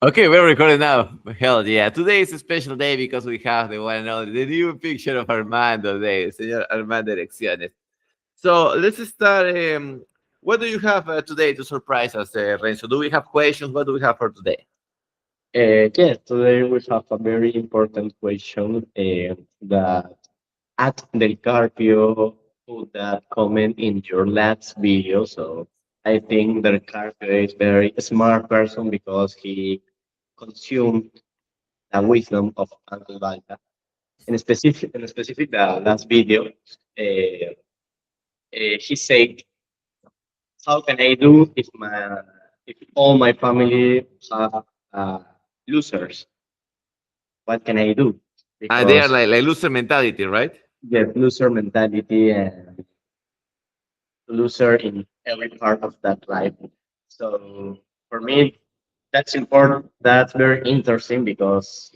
Okay, we're recording now. Hell yeah. Today is a special day because we have the one and only, the new picture of Armando today, Señor Armando Elecciones. So let's start. What do you have today to surprise us, Renzo? Do we have questions? What do we have for today? Yes, today we have a very important question that at Del Carpio put that comment in your last video. So I think Del Carpio is very smart person because he consumed the wisdom of Uncle Balta. In specific, the last video, he said, "How can I do if all my family have uh, losers? What can I do?" They are Because like loser mentality, right? the loser mentality and loser in every part of that life. So for me, that's important. That's very interesting because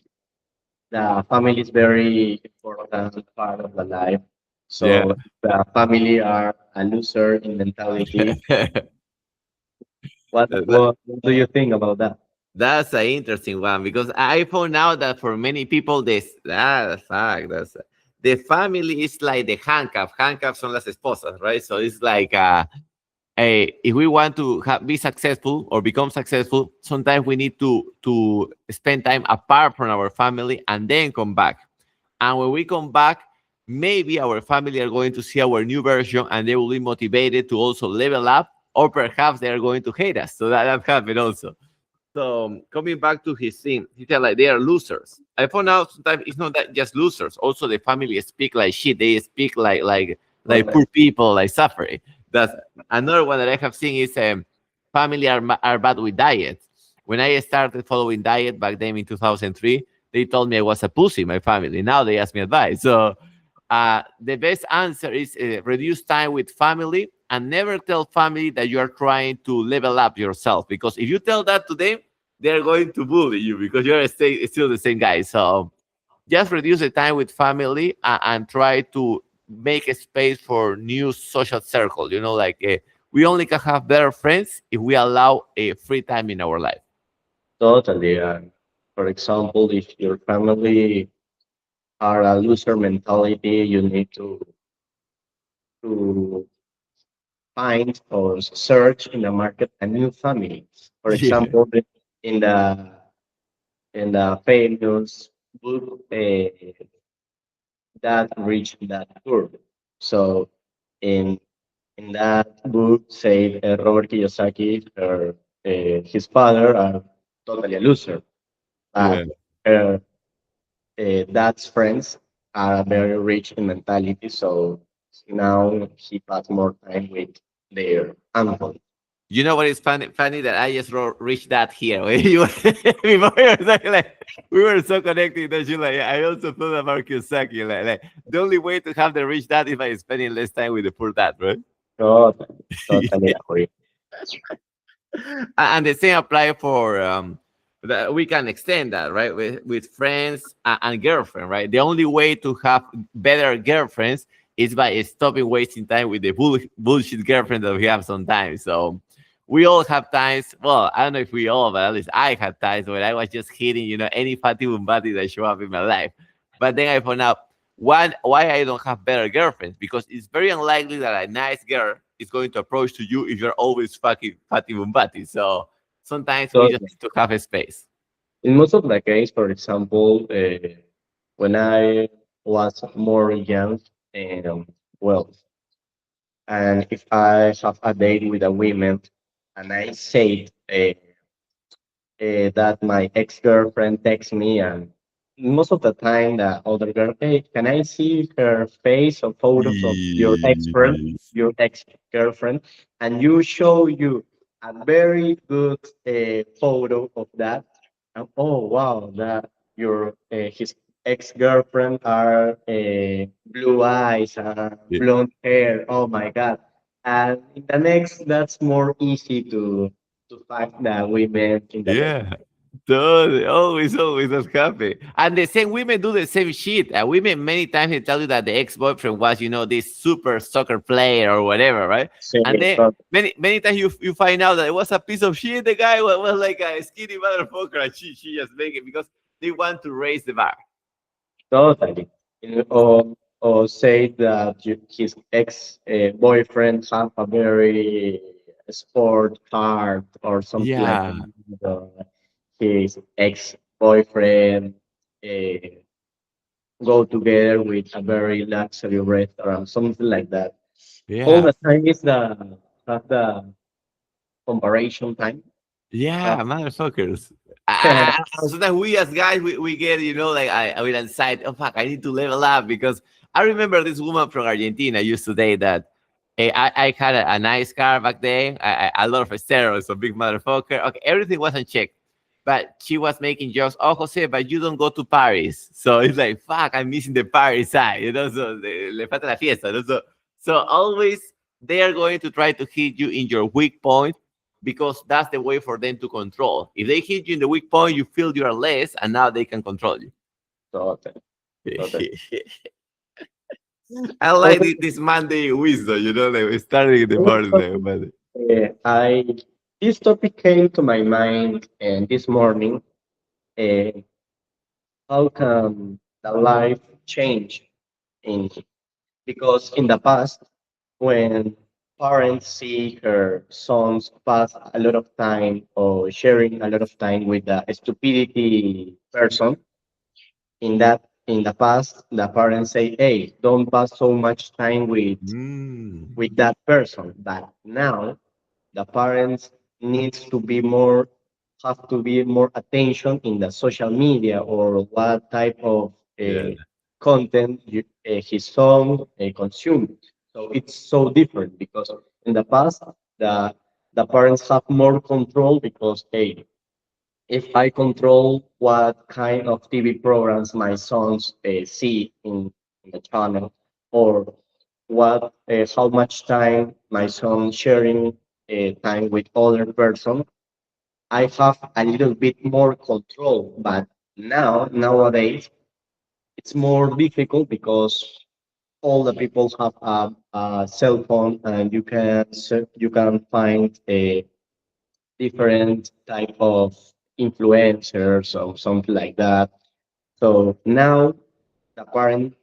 the family is very important part of the life. Yeah. So the family are a loser in mentality. What do you think about that? That's an interesting one because I found out that for many people, this fact. The family is like the handcuff. Handcuffs son las esposas, right? So it's like if we want to be successful or become successful, sometimes we need to spend time apart from our family and then come back. And when we come back, maybe our family are going to see our new version and they will be motivated to also level up, or perhaps they are going to hate us. So that happened also. So coming back to his thing, he said like they are losers. I found out sometimes it's not that just losers. Also, the family speak like shit. They speak like Correct. poor people, like suffering. That's another one that I have seen is family are bad with diet. When I started following diet back then in 2003, they told me I was a pussy. My family now they ask me advice. So the best answer is reduce time with family and never tell family that you are trying to level up yourself. Because if you tell that to them, they're going to bully you because you're still the same guy. So just reduce the time with family and try to make a space for new social circle. Like we only can have better friends if we allow a free time in our life. Totally. For example, if your family are a loser mentality, you need to find or search in the market a new family. For Yeah. example, in the famous book that reached that curve. So in in that book, said Robert Kiyosaki, his father are totally a loser, but Yeah. her dad's friends are very rich in mentality. So now he pass more time with their uncle. You know what is funny that I just reached that here. You before you were talking, like we were so connected that you like I also thought about Kiyosaki. Like the only way to have the rich dad is by spending less time with the poor dad, right? Totally, totally agree. That's right. And the same apply for we can extend that, right, with friends and girlfriend, right? The only way to have better girlfriends is by stopping wasting time with the bullshit girlfriend that we have sometimes. So we all have times, well, I don't know if we all, but at least I had times where I was just hitting, any fatty bumbati that show up in my life. But then I found out why I don't have better girlfriends, because it's very unlikely that a nice girl is going to approach to you if you're always fucking fatty bumbati. So sometimes we just Totally. need to have a space. In most of the case, for example, when I was more young, um, well, and if I have a date with a woman and I say that my ex-girlfriend texts me, and most of the time the other girl, hey, can I see her face or photos of your ex-friend, Yes. your ex-girlfriend, and you show you a very good photo of that, and oh wow, that your his ex-girlfriend are blue eyes and Yeah. blonde hair. Oh my god! And in the next, that's more easy to find the women in the next. Yeah. Totally, always that's happen. And the same women do the same shit. Women many times they tell you that the ex-boyfriend was, this super soccer player or whatever, right? Sí, And then to- many times you find out that it was a piece of shit. The guy was like a skinny motherfucker, and she just make it because they want to raise the bar. totally. Or say that his ex boyfriend have a very sport card or something like Yeah, that. His ex boyfriend uh, go together with a very luxury restaurant, something like that. All yeah. the time is the have the comparison time. Uh, Yeah, motherfuckers. Sometimes we as guys, we get, like I will anxiety. Oh, fuck, I need to level up because I remember this woman from Argentina used to say that I had a nice car back then, a lot of steroids, a big motherfucker. Okay, everything was in check. But she was making jokes, oh, Jose, but you don't go to Paris. So it's like, fuck, I'm missing the Paris side, so le falta la fiesta. So always they are going to try to hit you in your weak point because that's the way for them to control. If they hit you in the weak point, you feel you are less, and now they can control you. totally, totally. I like this Monday wisdom, like we started the morning, Also, but I this topic came to my mind this morning. Uh, how can the life change in because in the past, when parents see her sons pass a lot of time or sharing a lot of time with a stupidity person, in the past, the parents say, "Hey, don't pass so much time mm, with that person." But now the parents needs to be more have to be more attention in the social media or what type of yeah. content his son consumed. So it's so different because in the past the the parents have more control because hey, if I control what kind of TV programs my sons see in the channel, or what how much time my son sharing time with other person, I have a little bit more control. But nowadays it's more difficult because all the people have a cell phone and you can find a different type of influencers or something like that. So now the parent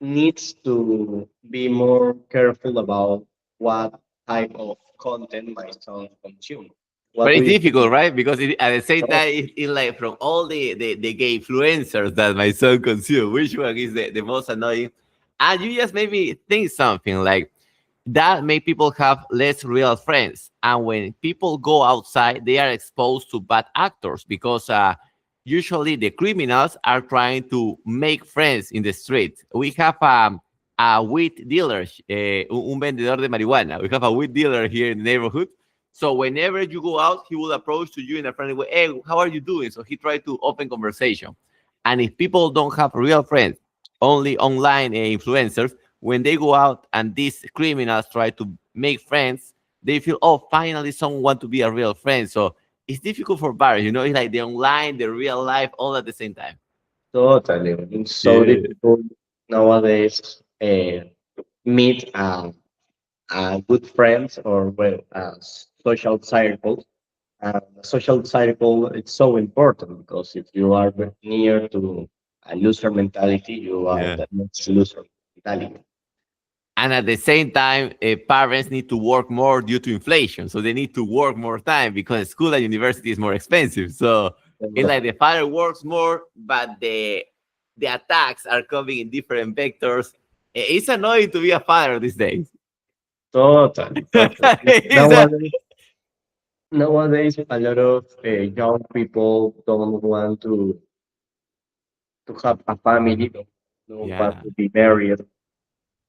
needs to be more careful about what type of content my son consume. What But do it's you think? difficult, right? Because at the same Oh, time, it's like from all the gay influencers that my son consume, which one is the most annoying? And you just made me think something like that make people have less real friends. And when people go outside, they are exposed to bad actors because usually the criminals are trying to make friends in the street. We have a weed dealer, un vendedor de marihuana. We have a weed dealer here in the neighborhood. So whenever you go out, he will approach to you in a friendly way. Hey, how are you doing? So he tried to open conversation. And if people don't have real friends, only online influencers, when they go out and these criminals try to make friends, they feel, oh, finally someone want to be a real friend. So it's difficult for buyers, it's like the online, the real life, all at the same time. totally. It's so Yeah. difficult nowadays meet good friends or well, social circles. The social circle it's so important because if you are near to a loser mentality, you are Yeah. the next loser mentality. And at the same time, parents need to work more due to inflation. So they need to work more time because school and university is more expensive. So it's like the father works more, but the attacks are coming in different vectors. It's annoying to be a father these days. Totally, totally. It's a- Nowadays, a lot of young people don't want to have a family, don't want yeah. to be married,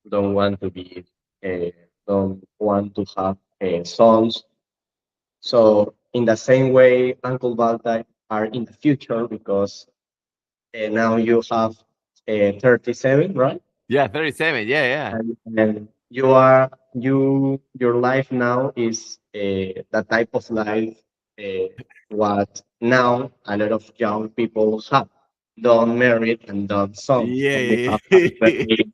don't want to be, uh, don't want to have sons. So, in the same way, Uncle Balta are in the future because now you have 37, right? Yeah, 37. Yeah, yeah. And you are your life now is the type of life uh, what now a lot of young people have done married and done sons, and they Yeah, have a yeah, yeah. very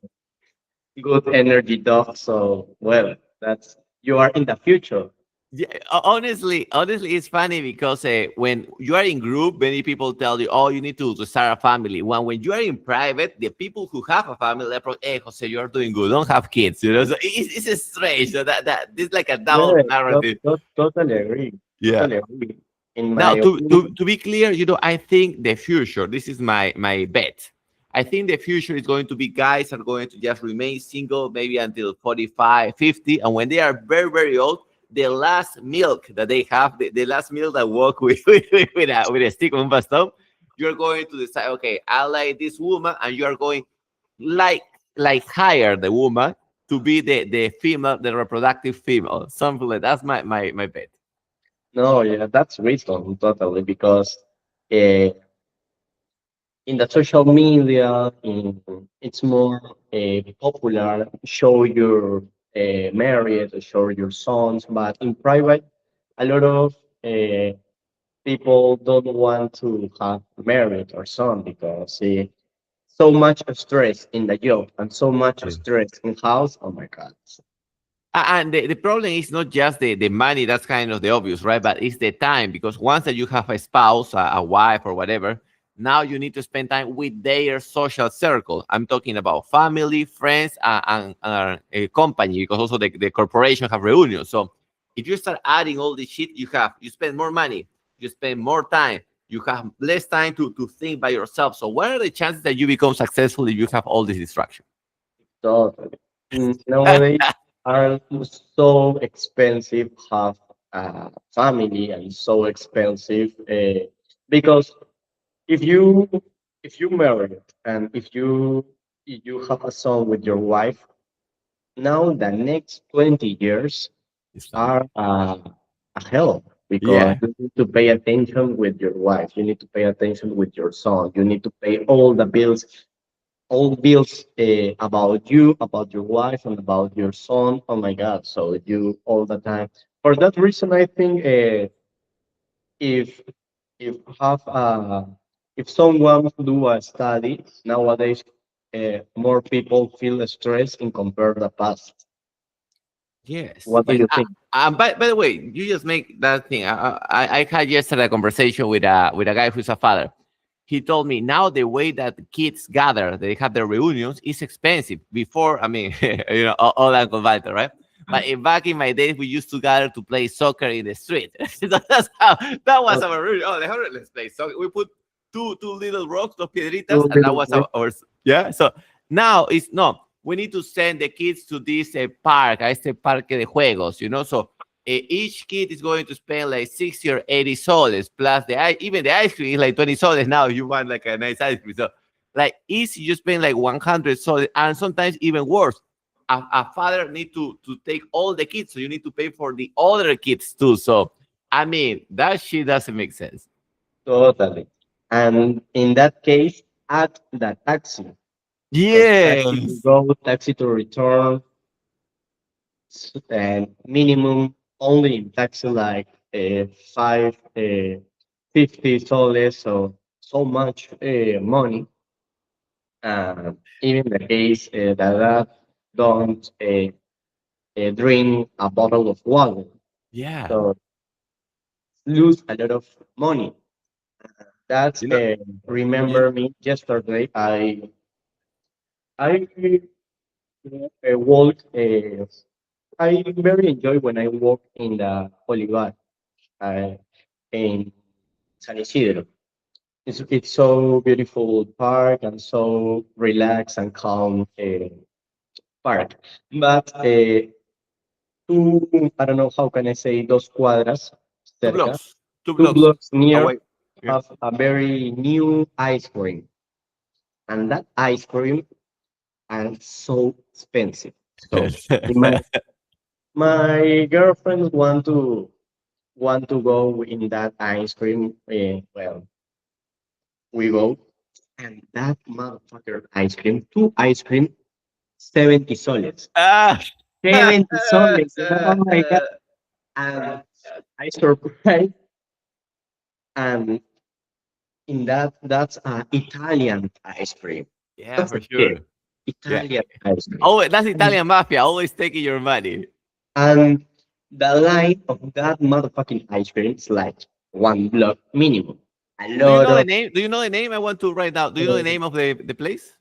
good energy dog. So well, that's you are in the future. Yeah, honestly, it's funny because when you are in group, many people tell you, "Oh, you need to start a family." When you are in private, the people who have a family, they're probably, "Hey, Jose, you are doing good. Don't have kids." You know, so it's strange. So that it's like a double Yeah, narrative. totally agree. Yeah. Totally agree. In my Now, opinion, to be clear, I think the future. This is my bet. I think the future is going to be guys are going to just remain single maybe until 45, 50, and when they are very, very old, the last milk that they have, the last milk that walk with with a stick on baston, you're going to decide, okay, I like this woman, and you are going like hire the woman to be the female, the reproductive female, something like that's my bet. no, yeah, that's wisdom totally because uh, in the social media, it's more popular show your marriage, show your sons, but in private, a lot of uh, people don't want to have married or son because so much stress in the job and so much stress in house. Oh my God. And the problem is not just the money, that's kind of the obvious, right? But it's the time because once that you have a spouse, a wife, or whatever, now you need to spend time with their social circle. I'm talking about family, friends, and a company because also the corporation have reunions. So if you start adding all the shit you spend more money, you spend more time, you have less time to think by yourself. So what are the chances that you become successful if you have all this distraction? Totally. Nowadays are so expensive have a family and so expensive because if you if you married and if you have a son with your wife, now the next 20 years It's are funny. a hell because Yeah. you need to pay attention with your wife, you need to pay attention with your son, you need to pay all bills about you, about your wife, and about your son. Oh my God! So you all the time. For that reason, I think if if have if someone do a study nowadays, more people feel stress in compare the past. Yes, What do yes. you think? By the way, you just make that thing. I had yesterday a conversation with a guy who's a father. He told me now the way that kids gather, they have their reunions, is expensive. Before, I mean, all Uncle Walter, right? But back in my days, we used to gather to play soccer in the street. So that's how that was Uh, our reunion. Oh, let's play soccer. We put two little rocks, dos two piedritas, and that little was bit, our yeah. So now it's no. We need to send the kids to this park, a este parque de juegos, So each kid is going to spend like 60 or 80 soles plus even the ice cream is like 20 soles now if you want like a nice ice cream. So like easy, you spend like 100 soles and sometimes even worse. A father need to take all the kids, so you need to pay for the other kids too. So I mean that shit doesn't make sense. totally. And in that case, add the taxi because taxi to Yes. go, taxi to return, and minimum only in taxi like five 50 soles, so much money. Even the case that don't drink a bottle of water, Yeah. so lose a lot of money. That's You know. remember me yesterday. I walk. I very enjoy when I walk in the Olivar in San Isidro. It's so beautiful park and so relaxed and calm park. But two, I don't know how can I say, dos cuadras Two cerca, blocks. Two two blocks blocks near away. Yeah. have a very new ice cream, and that ice cream are so expensive. So my girlfriends want to go in that ice cream. Well, we go, and that motherfucker ice cream, two ice cream, 70 soles. Ah. 70 soles. Oh my God. And I surprised. and in that's Italian ice cream. Yeah, That's for the kid. sure. Yeah. Italian ice cream. Oh, that's And, Italian mafia, always taking your money. and the line of that motherfucking ice cream is like 1 block minimum. A Do you lot know the of name? Do you know the name? I want to write down. Do you know the name of the place?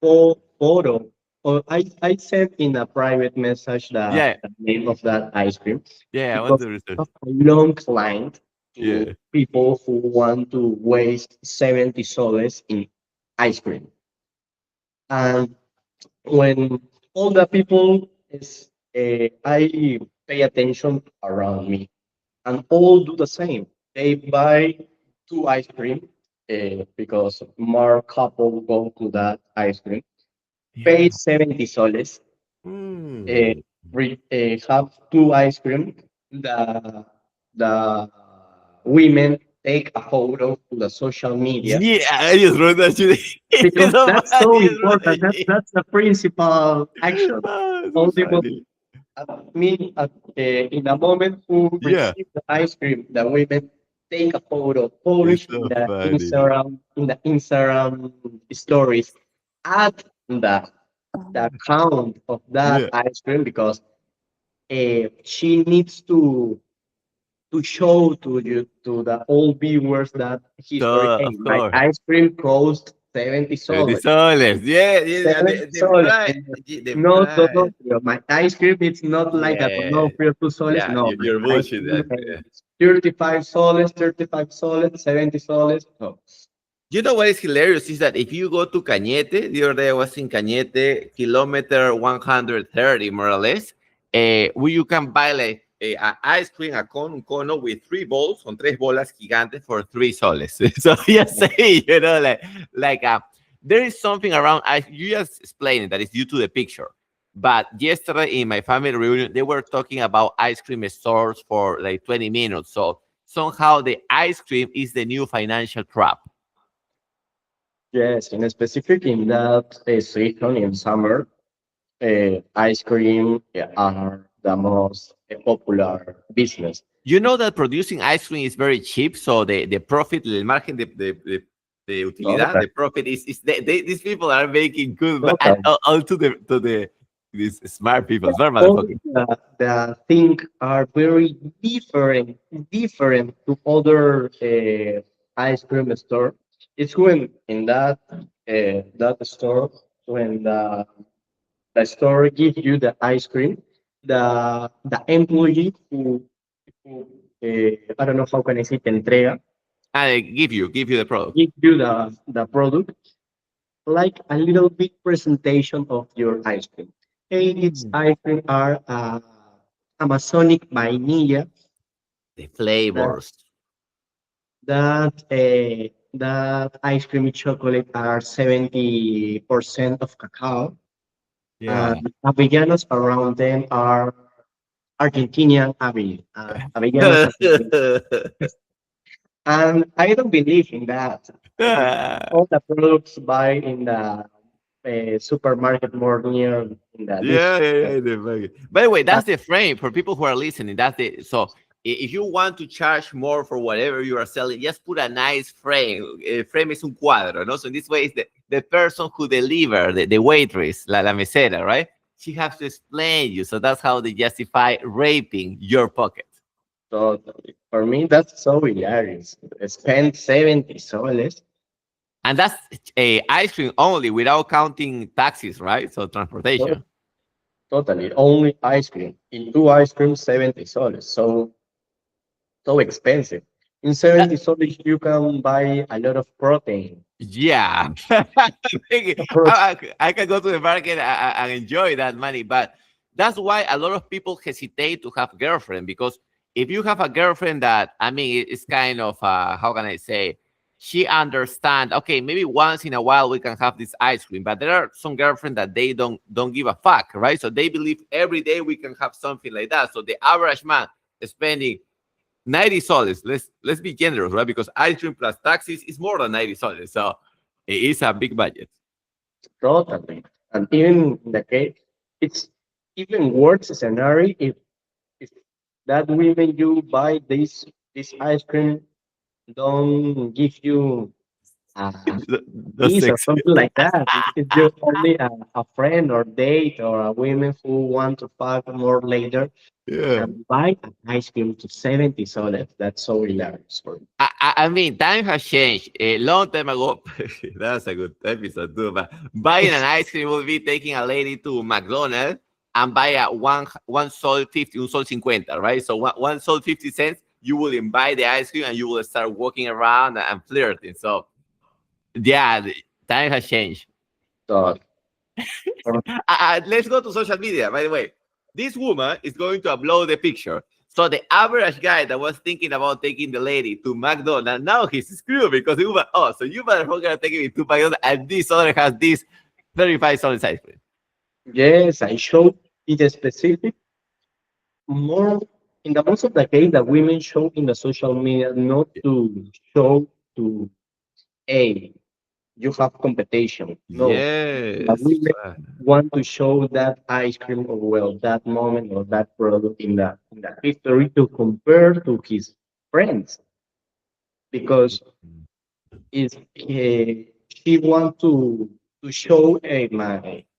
photo. Or I sent in a private message Yeah, the name of that ice cream yeah, I want because to research. of a long line to Yeah. people who want to waste 70 soles in ice cream. And when all the people is, I pay attention around me, and all do the same. They buy two ice cream because more couple go to that ice cream. Pay Yeah. 70 soles. Uh, Mm. have two ice cream. The women take a photo to the social media Yeah, I just wrote that today. It's because so that's funny. so I just wrote important. that shit. That's the principal action. Ah, so Audible funny. me in the moment who Yeah, receive the ice cream, the women take a photo, it's publish so funny. In the Instagram stories, add the count of that Yeah, ice cream because she needs to show to you to the old viewers that history. so Hey, of my course. ice cream cost 70 30 soles. soles. Yeah, yeah, 70 the soles. price. And The no price. Donofrio. My ice cream, it's not like a Yeah, Donofrio 2 soles. yeah, No, my you're ice bullshit. cream Yeah. is 35 soles, 35 soles, 70 soles. No. You know what is hilarious is that if you go to Cañete, the other day I was in Cañete, kilometer 130 more or less, where you can buy like a ice cream, un cono with three balls, con tres bolas gigantes for 3 soles. So you say, there is something around ice. You just explained it that is due to the picture. But yesterday in my family reunion, they were talking about ice cream stores for like 20 minutes. So somehow the ice cream is the new financial trap. Yes, in specific in that season in summer, ice cream are the most popular business. You know that producing ice cream is very cheap, so the profit, el margen de utilidad, Total, the profit is these people are making good, but total. all to the these smart people, smart All motherfuckers. the things are very different to other ice cream store. It's when in that store when the store gives you the ice cream, the employee who I don't know how can I say te entrega, And they give you the product. give you the product like a little bit presentation of your ice cream. Hey, its Mm. ice cream are Amazonic vainilla. The That flavors. that ice cream chocolate are 70% of cacao, Yeah. and avellanos around them are Argentinian avellanos. And I don't believe in that. Ah, All the products buy in the supermarket more near in the yeah, district. yeah, yeah. The fucking- By the way, But that's the frame for people who are listening. That's the so if you want to charge more for whatever you are selling, just put a nice frame. Frame is un cuadro, no? So in this way, it's the person who deliver the waitress, la mesera, right? She has to explain you. So that's how they justify raping your pocket. so for me, that's so hilarious. Spend 70 soles. And that's a ice cream only without counting taxes, right? So So transportation. totally, only ice cream. In two ice creams, 70 soles. So expensive. In 70 soles, you can buy a lot of protein. Yeah. I can go to the market and enjoy that money. But that's why a lot of people hesitate to have girlfriend because if you have a girlfriend that, I mean, it's kind of, how can I say, she understand, okay, maybe once in a while we can have this ice cream, but there are some girlfriends that they don't give a fuck, right? So they believe every day we can have something like that. So the average man is spending 90 soles. Let's be generous, right? Because ice cream plus taxis is more than 90 soles. So it is a big budget. Totally. And even in the case, it's even worse scenario if that women you buy this this ice cream don't give you The this or sex. something like that. It's just only a friend or date or a women who want to fuck more later Yeah. and buy an ice cream to 70 soles. That's so hilarious for me. I mean, time has changed. A long time ago, that's a good episode too. But buying an ice cream will be taking a lady to McDonald's and buy a one sol 50, un sol 50, right? So one sol 50 cents, you will buy the ice cream and you will start walking around and flirting. So yeah, time has changed. So, for- Let's go to social media. By the way, this woman is going to upload the picture. So the average guy that was thinking about taking the lady to McDonald's, now he's screwed because he was, oh, so you motherfucker taking me to McDonald's and this other has this 35 solid ice cream. yes, I show it specific more in the most of the case that women show in the social media not to show to a you have competition. No, the Yes. women want to show that ice cream or well that moment or that product in the history to compare to his friends because is she want to show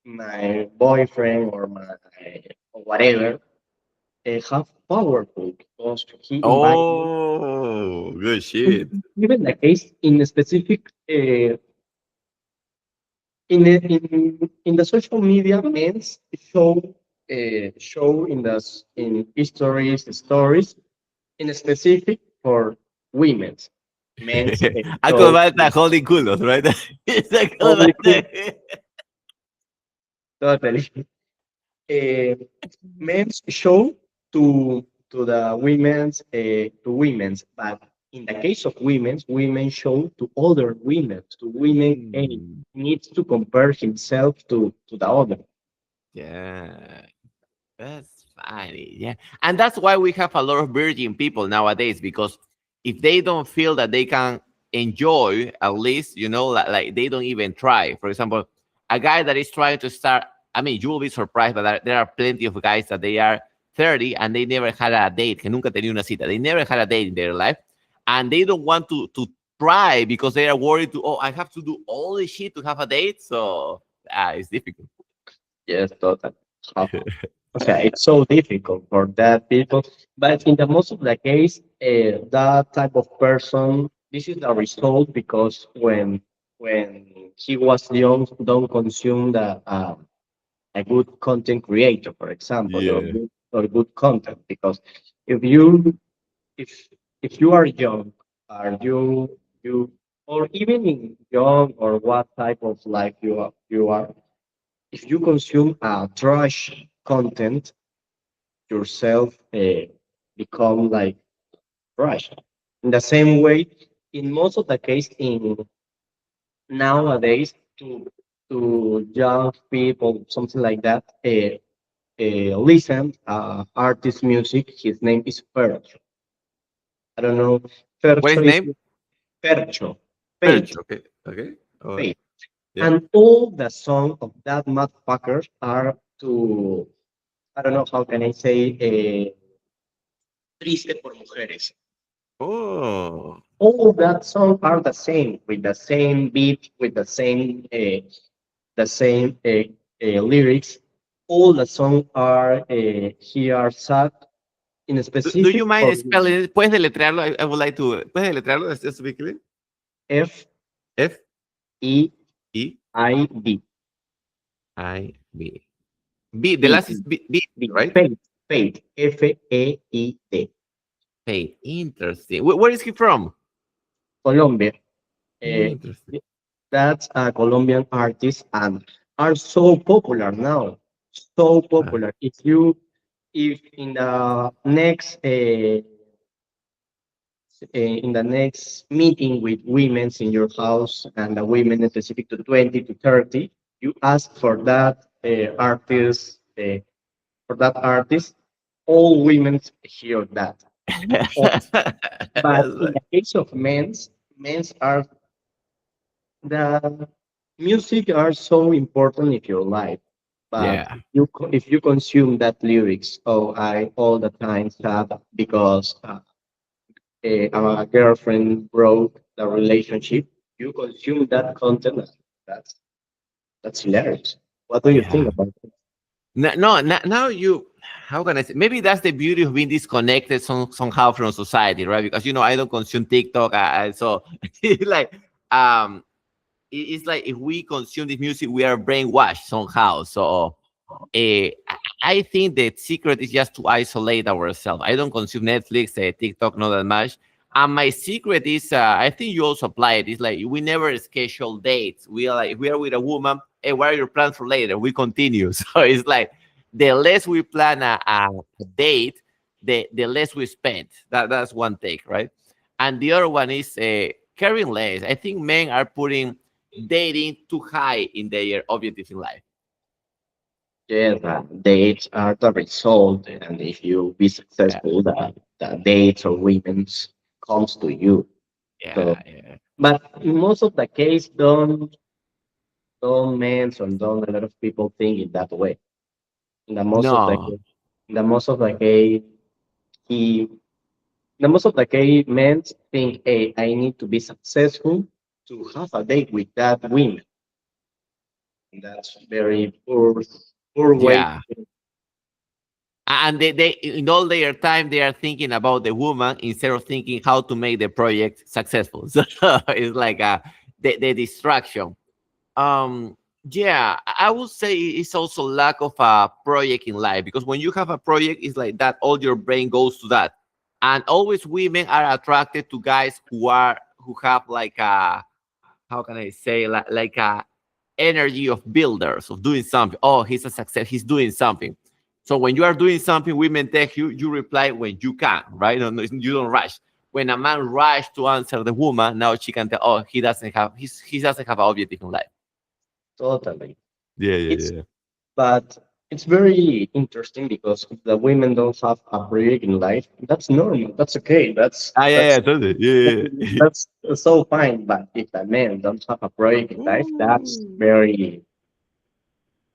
my boyfriend or my or whatever have powerful because he invited me. Oh, good shit. Even the case in a specific in the social media, men's show in in stories in a specific for women's men's Uncle show Balta holding culos, right? It's like, oh, only cool Balta. totally. Uh, men's show to the women's, but in the case of women show to other women, to women. Hey, Mm, needs to compare himself to the other. yeah. That's funny. Yeah. And that's why we have a lot of virgin people nowadays because if they don't feel that they can enjoy, at least, like they don't even try. For example, a guy that is trying to start, I mean, you will be surprised, but there are plenty of guys that they are 30 and they never had a date, que nunca tenido una cita. They never had a date in their life and they don't want to try because they are worried to, oh, I have to do all this shit to have a date. So it's difficult. Yes, totally. Okay, it's so difficult for that people, but in the most of the case, that type of person, this is the result because when he was young, don't consume a good content creator, for example, Yeah. or good content. Because if you if if you are young, are you or even in young or what type of life you are, if you consume trash content yourself become like trash. In the same way, in most of the case, in nowadays, to young people, something like that, listen artist music. His name is Percho. I don't know. What is Percho is name? Percho. Perch. Faith, Okay. Okay. All right. faith, Yeah. and all the song of that motherfuckers are to I don't know how can I say triste por mujeres. Oh. All that song are the same with the same beat with the same lyrics. All the song are here sad in Do you specific for mind spelling it? ¿Puedes deletrearlo? I would like to. ¿Puedes deletrearlo? Just to be clear. F F E E I D I B. B. The D last is B, B D right? Fate Fate F-E-I-D Hey, interesting. Where is he from? Colombia. Uh, Interesting. that's a Colombian artist and are so popular now. So Ah, popular. If in the next in the next meeting with women in your house and the women specific to 20 to 30, you ask for that artist, all women hear that. All. But That's in right. the case of men's are the music are so important in your life. But Yeah. if you consume that lyrics, oh, I all the time sad because a girlfriend broke the relationship, you consume that content. That's that's hilarious. What do you think Yeah. about it? No, now you, how can I say? Maybe that's the beauty of being disconnected somehow from society, right? Because I don't consume TikTok, so it's like um, it's like if we consume this music, we are brainwashed somehow. So I think the secret is just to isolate ourselves. I don't consume Netflix, TikTok, not that much. And my secret is, I think you also apply it. It's like we never schedule dates. We are like, if we are with a woman, hey, what are your plans for later? We continue. So it's like the less we plan a date, the less we spend. That's one take, right? And the other one is caring less. I think men are putting dating too high in their objectives in life. Yeah, the dates are the result, and if you be Yeah, successful, the dates or women's comes to you. So, yeah, yeah. but in most of the case, don't men or don't a lot of people think in that way. In the most of the No, case, in the most of the case, he, the most of the case, men think, hey, I need to be successful to have a date with that woman. That's very poor way to yeah. think. And they in all their time they are thinking about the woman instead of thinking how to make the project successful. So it's like the distraction. Um, yeah, I would say it's also lack of a project in life, because when you have a project, it's like that all your brain goes to that, and always women are attracted to guys who have like a, how can I say, like a energy of builders, of doing something. Oh, he's a success, he's doing something. So when you are doing something, women text you, you reply when you can, right? No, no, you don't rush. When a man rush to answer the woman, now she can tell, oh, he doesn't have an objective in life. Totally. Yeah, It's yeah, yeah. but it's very interesting because if the women don't have a project in life, that's normal. That's okay. Ah, yeah, yeah, totally. Yeah, yeah, yeah. That's so fine. But if the men don't have a project in life, Ooh.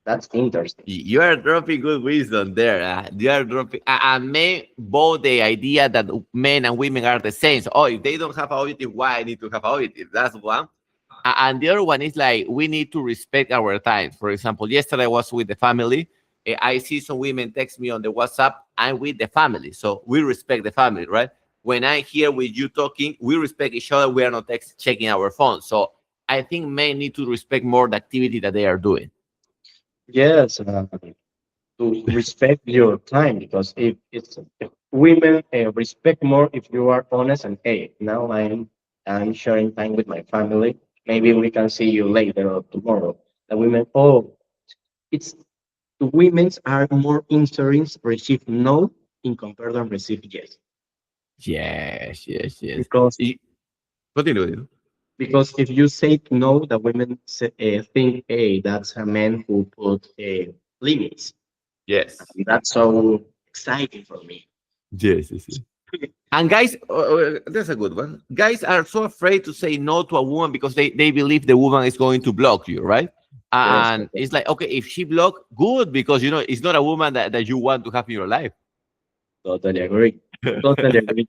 that's interesting. You are dropping good wisdom there. You are dropping, and men both the idea that men and women are the same. So, oh, if they don't have a objective, why I need to have a objective? That's one. And the other one is like we need to respect our time. For example, yesterday I was with the family. I see some women text me on the WhatsApp. I'm with the family, so we respect the family, right? When I'm here with you talking, we respect each other. We are not checking our phones. So I think men need to respect more the activity that they are doing. Yes, to respect your time because if women respect more if you are honest and hey, now I'm sharing time with my family. Maybe we can see you later or tomorrow. The women, oh, it's the women's are more interested receive no in comparison receive yes. Yes, yes, yes. Because Continue. because if you say no, the women say, think, hey, that's a man who put limits. Yes. And that's so exciting for me. Yes, yes, yes. And guys, that's a good one. Guys are so afraid to say no to a woman because they believe the woman is going to block you, right? Yes, And it's like, okay, if she block, good, because it's not a woman that you want to have in your life. totally agree. Totally agree.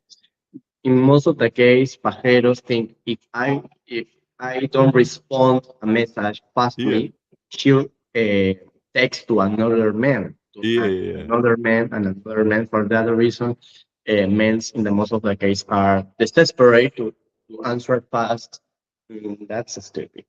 In most of the case, pajeros think if I don't respond a message Yeah. fastly, she'll text to another man, Yeah, yeah, another man, and another man. For that reason, men in the most of the case are desperate to answer fast. That's stupid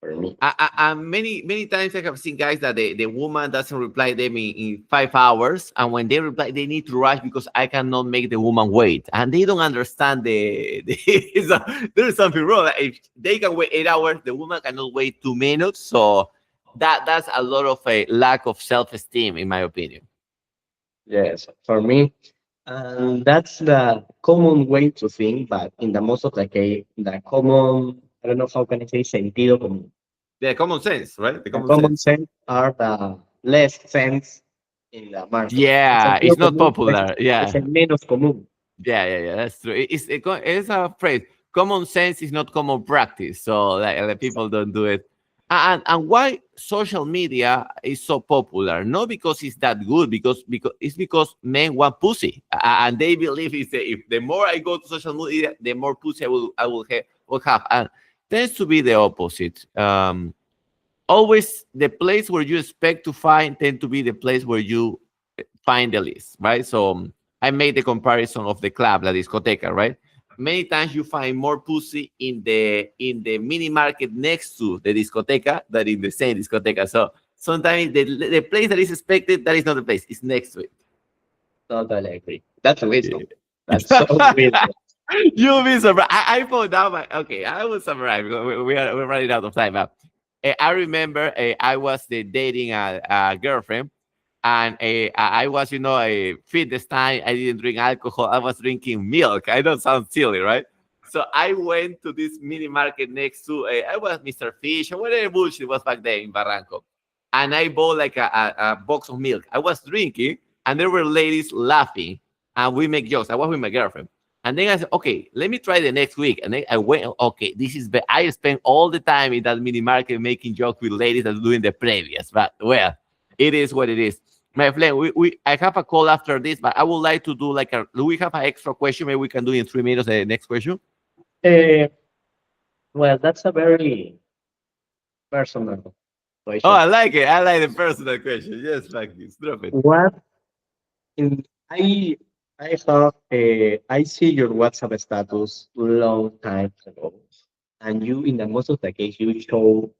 for me. and many times I have seen guys that the woman doesn't reply them in 5 hours, and when they reply, they need to rush because I cannot make the woman wait, and they don't understand so there's something wrong. Like, if they can wait 8 hours, the woman cannot wait 2 minutes. So that's a lot of a lack of self-esteem, in my opinion. Yes, for me, and that's the common way to think. But in the most of the case, the common I don't know how can I say sentido común. The common sense, right? The The common common sense. sense are the less sense in the market. El Yeah, sentido it's not común popular. es Yeah. el menos común. Yeah, yeah, yeah, that's true. It's a phrase. Common sense is not common practice, so like people don't do it. And why social media is so popular? Not because it's that good, because it's because men want pussy, and they believe is that if the more I go to social media, the more pussy will have, and tends to be the opposite. Always the place where you expect to find tend to be the place where you find the least, right? So I made the comparison of the club, la discoteca, right? Many times you find more pussy in the mini market next to the discoteca than in the same discoteca. So sometimes the place that is expected, that is not the place, it's next to it. Totally agree. That's wisdom. That's so Yeah. wisdom. You'll be surprised. I found out my okay. I will summarize because we're running out of time. But I remember I was dating a girlfriend, and I was, a fitness time. I didn't drink alcohol. I was drinking milk. I don't sound silly, right? So I went to this mini market next to I was Mr. Fish or whatever bullshit it was back then in Barranco, and I bought like a box of milk. I was drinking, and there were ladies laughing, and we make jokes. I was with my girlfriend. And then I said, okay, let me try the next week. And then I went, okay, this is, I spent all the time in that mini market making jokes with ladies that doing the previous. But well, it is what it is. My friend, I have a call after this, but I would like to do like do we have an extra question? Maybe we can do in 3 minutes the next question. Uh, well, that's a very personal Oh, question. I like it. I like the personal question. Yes, Frankie, drop it. What in I have I see your WhatsApp status long time ago, and you in the most of the case you show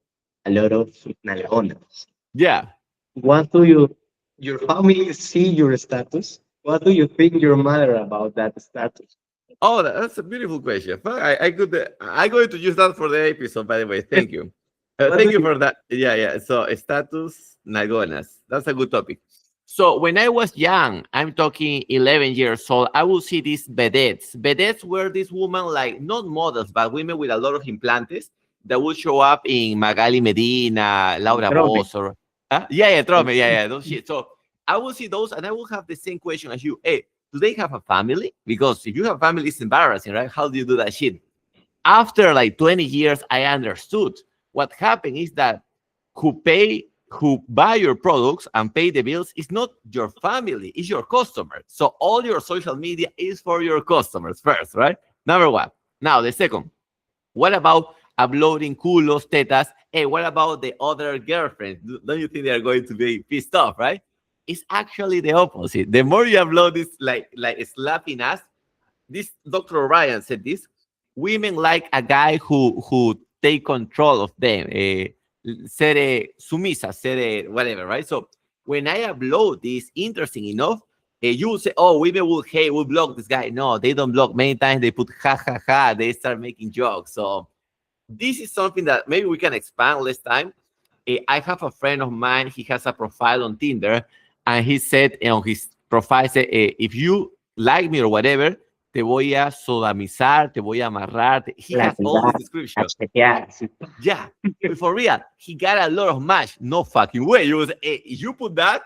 a lot of nalgonas. Yeah. What do your family see your status? What do you think your mother about that status? Oh, that's a beautiful question. Fuck, I could. I'm going to use that for the episode. By the way, thank you. What do Thank you you for that. Yeah, yeah. So status nagonas. That's a good topic. So when I was young, I'm talking 11 years old, I would see these vedettes. Vedettes were these women, like not models, but women with a lot of implantes that would show up in Magali Medina, Laura Trome? Boss, or yeah, yeah, Trome, yeah, yeah, those shit. So I will see those, and I will have the same question as you. Hey, do they have a family? Because if you have a family, it's embarrassing, right? How do you do that shit? After like 20 years, I understood what happened is that who buy your products and pay the bills is not your family, it's your customer. So all your social media is for your customers first, right? Number one. Now the second, what about uploading culos, tetas? Hey, what about the other girlfriends? Don't you think they are going to be pissed off, right? It's actually the opposite. The more you upload this like slapping ass, this Dr. O'Brien said this. Women like a guy who take control of them, ser sumisa, ser whatever, right? So when I upload this, interesting enough, you will say, "Oh, women will hate, will block this guy." No, they don't block. Many times they put ha ha ha. They start making jokes. So this is something that maybe we can expand less time. I have a friend of mine. He has a profile on Tinder, and he said on his profile, say, if you like me or whatever, te voy a sodomizar, te voy a amarrar. He has all this Lapidar, description. cachetear. Yeah, for real, he got a lot of match. No fucking way. You was, you put that,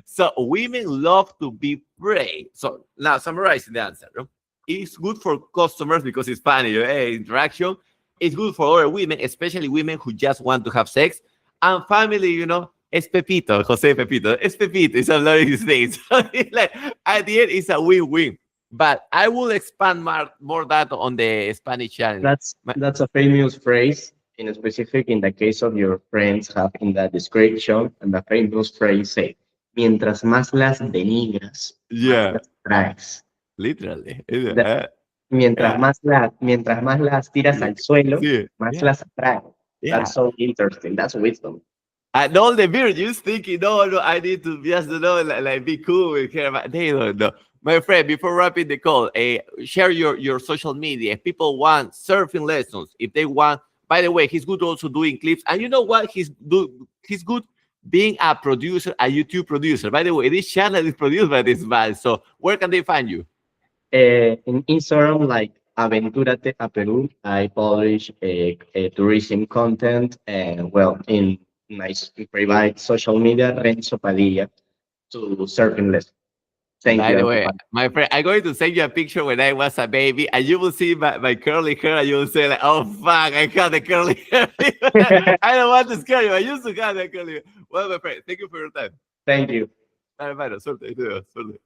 So women love to be prey. So now summarizing the answer, no? It's good for customers because it's funny, interaction. It's good for other women, especially women who just want to have sex. And family, es Pepito, Jose Pepito. Es Pepito. It's a lot of his names. Like, at the end, it's a win-win. But I will expand more that on the Spanish channel. That's a famous phrase in specific in the case of your friends have in the description, and the famous phrase say, mientras más las denigras, más Yeah, las traes. literally. The- Yeah, mientras más las tiras yeah, al suelo, yeah, más yeah, las atrae. That's yeah. so interesting. That's wisdom. And all the virgins thinking, no, no, I need to just, like be cool with her. But they don't know. My friend, before wrapping the call, share your social media. If people want surfing lessons, if they want, by the way, he's good also doing clips. And you know what? He's good being a producer, a YouTube producer. By the way, this channel is produced by this man. So where can they find you? In Instagram, like Aventurate a Peru, I publish a tourism content, and well, in my private social media, Renzo Padilla, to surfing lessons. Thank By you, the way, everyone. my friend, I'm going to send you a picture when I was a baby, and you will see my curly hair, and you will say like, "Oh fuck, I got the curly hair." I don't want to scare you. I used to have that curly hair. Well, my friend, thank you for your time. Thank you. Dale, hermano, suerte, suerte.